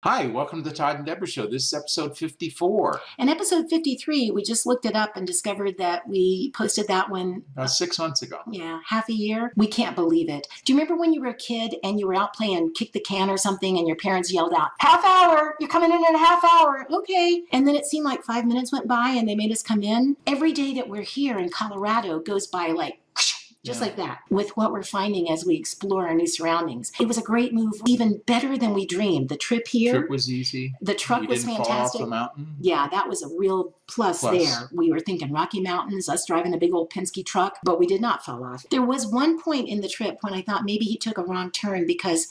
Hi, welcome to the Todd and Debra Show. This is episode 54. And episode 53, we just looked it up and discovered that we posted that one About 6 months ago. Yeah, half a year. We can't believe it. Do you remember when you were a kid and you were out playing kick the can or something and your parents yelled out, "Half hour, you're coming in a half hour." Okay. And then it seemed like 5 minutes went by and they made us come in. Every day that we're here in Colorado goes by like just like that, with what we're finding as we explore our new surroundings. It was a great move, even better than we dreamed. The trip here. The trip was easy. The truck was fantastic. Fall off the mountain. Yeah, that was a real plus there. We were thinking Rocky Mountains, us driving a big old Penske truck, but we did not fall off. There was one point in the trip when I thought maybe he took a wrong turn because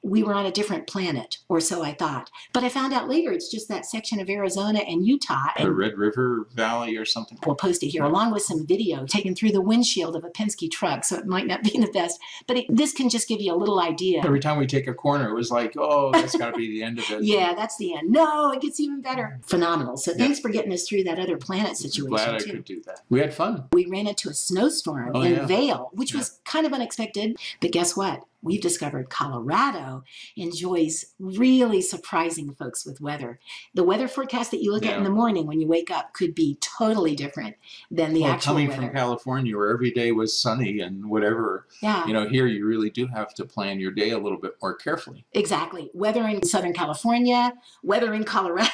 we were on a different planet, or so I thought. But I found out later it's just that section of Arizona and Utah. And the Red River Valley or something. We'll post it here, along with some video taken through the windshield of a Penske truck, so it might not be the best. But this can just give you a little idea. Every time we take a corner, it was like, oh, that's got to be the end of it. Yeah, that's the end. No, it gets even better. Phenomenal. So thanks for getting us through that other planet situation, glad I could do that. We had fun. We ran into a snowstorm in Vail, which was kind of unexpected. But guess what? We've discovered Colorado enjoys really surprising folks with weather. The weather forecast that you look at in the morning when you wake up could be totally different than the actual coming weather. From California, where every day was sunny and whatever, here you really do have to plan your day a little bit more carefully. Exactly. Weather in Southern California, weather in Colorado.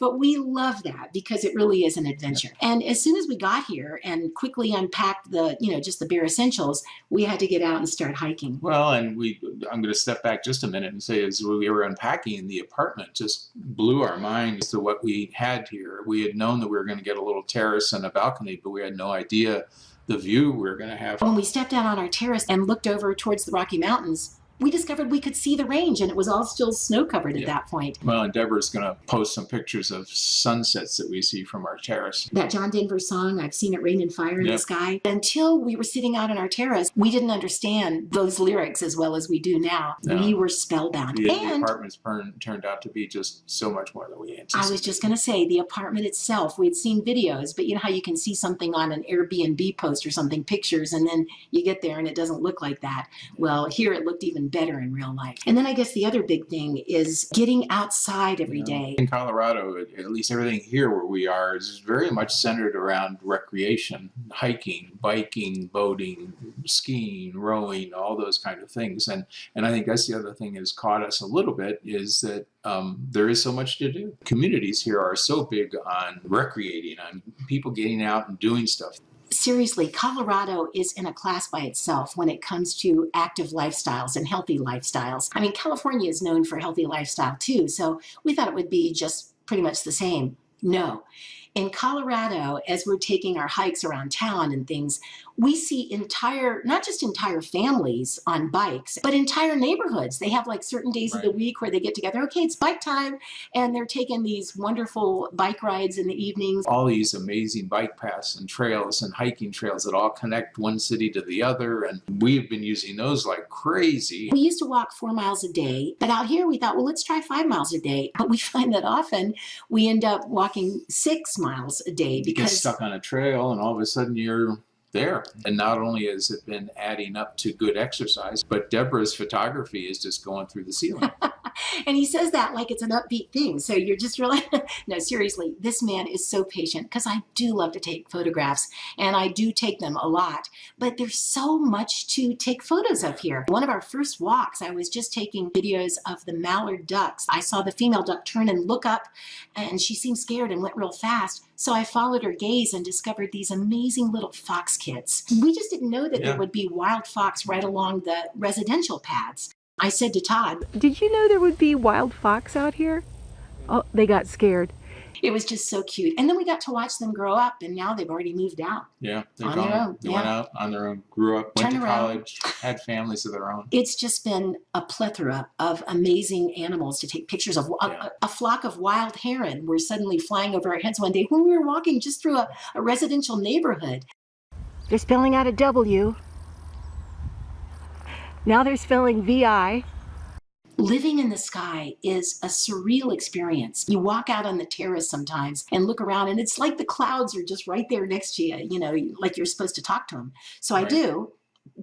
But we love that because it really is an adventure. And as soon as we got here and quickly unpacked the, just the bare essentials, we had to get out and start hiking. Well, and I'm going to step back just a minute and say, as we were unpacking, the apartment just blew our minds to what we had here. We had known that we were going to get a little terrace and a balcony, but we had no idea the view we were going to have. When we stepped out on our terrace and looked over towards the Rocky Mountains, we discovered we could see the range, and it was all still snow-covered at that point. Well, and Deborah's going to post some pictures of sunsets that we see from our terrace. That John Denver song, "I've Seen It Rain and Fire in the Sky." Until we were sitting out on our terrace, we didn't understand those lyrics as well as we do now. No. We were spellbound. The apartments turned out to be just so much more than we anticipated. I was just going to say, the apartment itself, we had seen videos, but you know how you can see something on an Airbnb post or something, pictures, and then you get there and it doesn't look like that. Well, here it looked even better in real life. And then I guess the other big thing is getting outside every day. In Colorado, at least everything here where we are is very much centered around recreation, hiking, biking, boating, skiing, rowing, all those kind of things. And I think that's the other thing that's caught us a little bit is that there is so much to do. Communities here are so big on recreating, on people getting out and doing stuff. Seriously, Colorado is in a class by itself when it comes to active lifestyles and healthy lifestyles. I mean, California is known for healthy lifestyle too, so we thought it would be just pretty much the same. No. In Colorado, as we're taking our hikes around town and things, we see not just entire families on bikes, but entire neighborhoods. They have like certain days of the week where they get together. Okay, it's bike time. And they're taking these wonderful bike rides in the evenings. All these amazing bike paths and trails and hiking trails that all connect one city to the other. And we've been using those like crazy. We used to walk 4 miles a day, but out here we thought, well, let's try 5 miles a day. But we find that often we end up walking 6 miles a day because you get stuck on a trail and all of a sudden you're there. And not only has it been adding up to good exercise, but Deborah's photography is just going through the ceiling. And he says that like it's an upbeat thing. So you're just really, no, seriously, this man is so patient because I do love to take photographs and I do take them a lot, but there's so much to take photos of here. One of our first walks, I was just taking videos of the mallard ducks. I saw the female duck turn and look up and she seemed scared and went real fast. So I followed her gaze and discovered these amazing little fox kids. We just didn't know that there would be wild fox right along the residential paths. I said to Todd, "Did you know there would be wild fox out here?" Oh, they got scared. It was just so cute. And then we got to watch them grow up, and now they've already moved out. Yeah, they're on their own. They went out on their own, grew up, went to college, had families of their own. It's just been a plethora of amazing animals to take pictures of. A flock of wild heron were suddenly flying over our heads one day when we were walking just through a residential neighborhood. They're spelling out a W. Now they're spelling VI. Living in the sky is a surreal experience. You walk out on the terrace sometimes and look around and it's like the clouds are just right there next to you, like you're supposed to talk to them. So I do,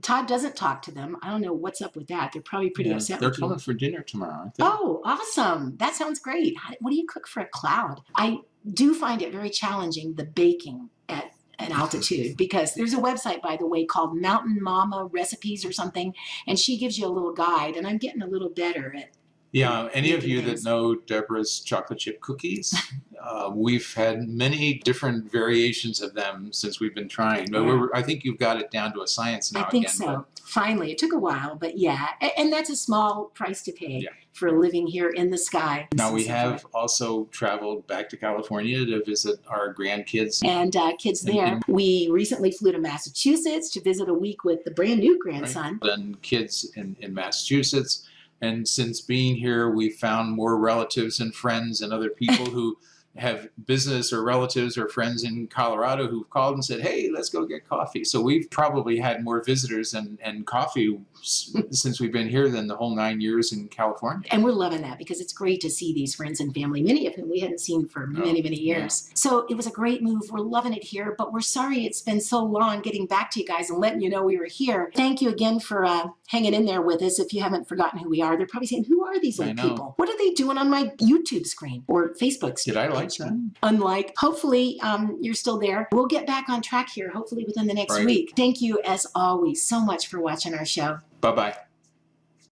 Todd doesn't talk to them. I don't know what's up with that. They're probably pretty upset They're with you. coming for dinner tomorrow, aren't they? Oh, awesome. That sounds great. What do you cook for a cloud? I do find it very challenging, the baking at an altitude, because there's a website, by the way, called Mountain Mama Recipes or something, and she gives you a little guide, and I'm getting a little better at Yeah, any of you things. that know Deborah's chocolate chip cookies, we've had many different variations of them since we've been trying. But I think you've got it down to a science now. I think again, so. Finally, it took a while, but yeah, and that's a small price to pay Yeah. for living here in the sky. Now we have also traveled back to California to visit our grandkids. And kids there. We recently flew to Massachusetts to visit a week with the brand new grandson. Right. And kids in Massachusetts. And since being here, we found more relatives and friends and other people who have business or relatives or friends in Colorado who've called and said, hey, let's go get coffee. So we've probably had more visitors and coffee since we've been here than the whole 9 years in California. And we're loving that because it's great to see these friends and family, many of whom we hadn't seen for many, many years. Yeah. So it was a great move. We're loving it here, but we're sorry it's been so long getting back to you guys and letting you know we were here. Thank you again for hanging in there with us. If you haven't forgotten who we are, they're probably saying, who are these old people? What are they doing on my YouTube screen or Facebook screen? Did I like that? Unlike, hopefully you're still there. We'll get back on track here, hopefully within the next week. Thank you, as always, so much for watching our show. Bye-bye.